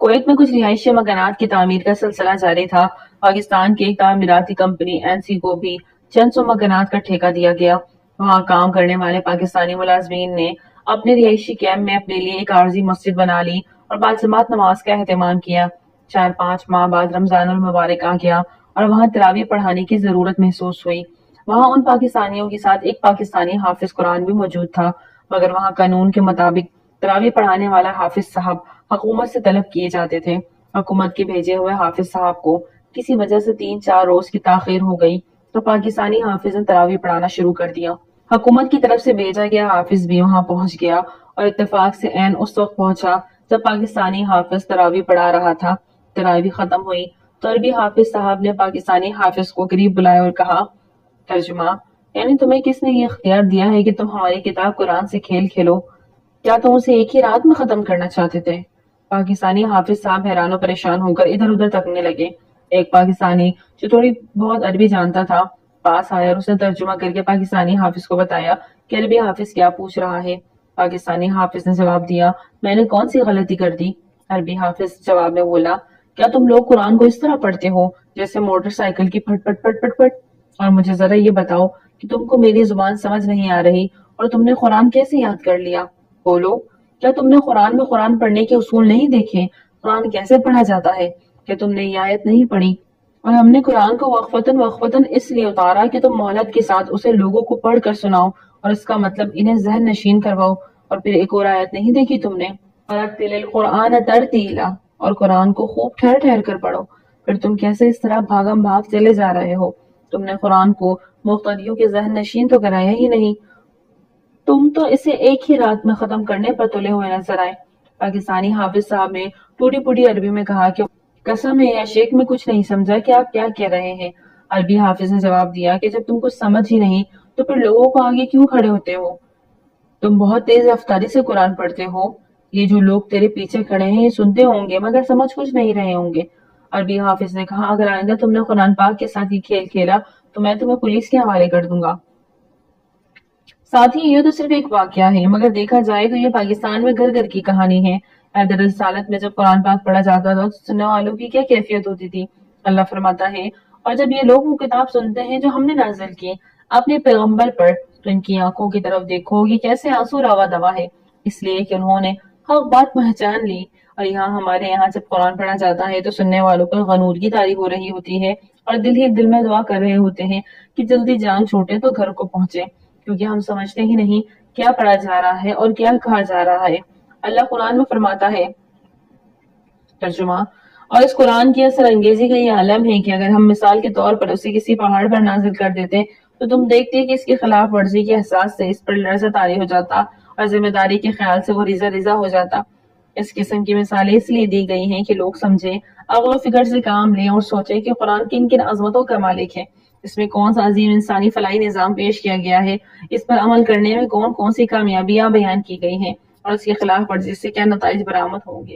Kuwait میں کچھ رہائشی مکانات کی تعمیر کا سلسلہ جاری تھا۔ پاکستان کی ایک تعمیراتی کمپنی NC کو بھی چند سو مکانات کا ٹھیکہ دیا گیا۔ وہاں کام کرنے والے پاکستانی ملازمین نے اپنے رہائشی کیمپ میں اپنے لیے ایک عارضی مسجد بنا لی اور باجماعت نماز کا اہتمام کیا۔ 4-5 ماہ بعد رمضان المبارک آ گیا اور وہاں تراویح پڑھانے کی ضرورت محسوس ہوئی۔ وہاں ان پاکستانیوں کے ساتھ ایک پاکستانی حافظ قرآن بھی موجود تھا، مگر وہاں قانون کے مطابق تراویح پڑھانے والا حافظ صاحب حکومت سے طلب کیے جاتے تھے۔ حکومت کے بھیجے ہوئے حافظ صاحب کو کسی وجہ سے 3-4 روز کی تاخیر ہو گئی تو پاکستانی حافظ نے تراویح پڑھانا شروع کر دیا۔ حکومت کی طرف سے بھیجا گیا حافظ بھی وہاں پہنچ گیا اور اتفاق سے عین اس وقت پہنچا جب پاکستانی حافظ تراویح پڑھا رہا تھا۔ تراویح ختم ہوئی تو عربی حافظ صاحب نے پاکستانی حافظ کو قریب بلایا اور کہا، ترجمہ، یعنی تمہیں کس نے یہ اختیار دیا ہے کہ تم ہماری کتاب قرآن سے کھیل کھیلو؟ کیا تم اسے ایک ہی رات میں ختم کرنا چاہتے تھے؟ پاکستانی حافظ صاحب حیران و پریشان ہو کر ادھر ادھر تکنے لگے۔ ایک پاکستانی جو تھوڑی بہت عربی جانتا تھا پاس آیا اور اس نے ترجمہ کر کے پاکستانی حافظ کو بتایا کہ عربی حافظ کیا پوچھ رہا ہے۔ پاکستانی حافظ نے جواب دیا، میں نے کون سی غلطی کر دی؟ عربی حافظ جواب میں بولا، کیا تم لوگ قرآن کو اس طرح پڑھتے ہو جیسے موٹر سائیکل کی پھٹ پھٹ پھٹ پھٹ پھٹ؟ اور مجھے ذرا یہ بتاؤ کہ تم کو میری زبان سمجھ نہیں آ رہی اور تم نے قرآن کیسے یاد کر لیا؟ بولو، کیا تم نے قرآن میں قرآن پڑھنے کے اصول نہیں دیکھے؟ قرآن کیسے پڑھا جاتا ہے؟ کیا تم نے یہ آیت نہیں پڑھی؟ اور ہم نے قرآن کو وقفتاً اس لیے اتارا کہ تم مہلت کے ساتھ اسے لوگوں کو پڑھ کر سناؤ اور اس کا مطلب انہیں ذہن نشین کرواؤ۔ اور پھر ایک اور آیت نہیں دیکھی تم نے، وَرَتِّلِ الْقُرْآنَ تَرْتِیلًا، اور قرآن کو خوب ٹھہر ٹھہر کر پڑھو۔ پھر تم کیسے اس طرح بھاگم بھاگ چلے جا رہے ہو؟ تم نے قرآن کو مقتدیوں کے ذہن نشین تو کرایا ہی نہیں، تم تو اسے ایک ہی رات میں ختم کرنے پر تلے ہوئے نظر آئے۔ پاکستانی حافظ صاحب نے ٹوٹی پوٹی عربی میں کہا کہ قسم ہے یا شیخ میں کچھ نہیں سمجھا کہ آپ کیا کہہ رہے ہیں۔ عربی حافظ نے جواب دیا کہ جب تم کچھ سمجھ ہی نہیں تو پھر لوگوں کو آگے کیوں کھڑے ہوتے ہو؟ تم بہت تیز رفتاری سے قرآن پڑھتے ہو، یہ جو لوگ تیرے پیچھے کھڑے ہیں یہ سنتے ہوں گے مگر سمجھ کچھ نہیں رہے ہوں گے۔ عربی حافظ نے کہا، اگر آئندہ تم نے قرآن پاک کے ساتھ یہ کھیل کھیلا تو میں تمہیں پولیس کے حوالے کر دوں گا۔ ساتھ ہی یہ تو صرف ایک واقعہ ہے، مگر دیکھا جائے تو یہ پاکستان میں گھر گھر کی کہانی ہے۔ حیدر رسالت میں جب قرآن پاک پڑھا جاتا تھا تو سننے والوں کی کیا کیفیت ہوتی تھی؟ اللہ فرماتا ہے، اور جب یہ لوگ وہ کتاب سنتے ہیں جو ہم نے نازل کی اپنے پیغمبر پر تو ان کی آنکھوں کی طرف دیکھو یہ کیسے آنسو روا دوا ہے، اس لیے کہ انہوں نے حق بات پہچان لی۔ اور یہاں ہمارے یہاں جب قرآن پڑھا جاتا ہے تو سننے والوں پر غنور کی طاری ہو رہی ہوتی ہے اور دل ہی دل میں دعا کر رہے ہوتے ہیں کہ جلدی جان چھوٹے تو گھر کو پہنچے، کیونکہ ہم سمجھتے ہی نہیں کیا پڑھا جا رہا ہے اور کیا کہا جا رہا ہے۔ اللہ قرآن میں فرماتا ہے، ترجمہ، اور اس قرآن کی اثر انگیزی کا یہ عالم ہے کہ اگر ہم مثال کے طور پر اسے کسی پہاڑ پر نازل کر دیتے تو تم دیکھتے کہ اس کی خلاف ورزی کے احساس سے اس پر لرزہ طاری ہو جاتا اور ذمہ داری کے خیال سے وہ ریزہ ریزہ ہو جاتا۔ اس قسم کی مثالیں اس لیے دی گئی ہیں کہ لوگ سمجھیں، عقل و فکر سے کام لیں اور سوچیں کہ قرآن کن کن عظمتوں کا مالک ہے، اس میں کون سا عظیم انسانی فلاحی نظام پیش کیا گیا ہے، اس پر عمل کرنے میں کون کون سی کامیابیاں بیان کی گئی ہیں اور اس کی خلاف ورزی سے کیا نتائج برآمد ہوں گے۔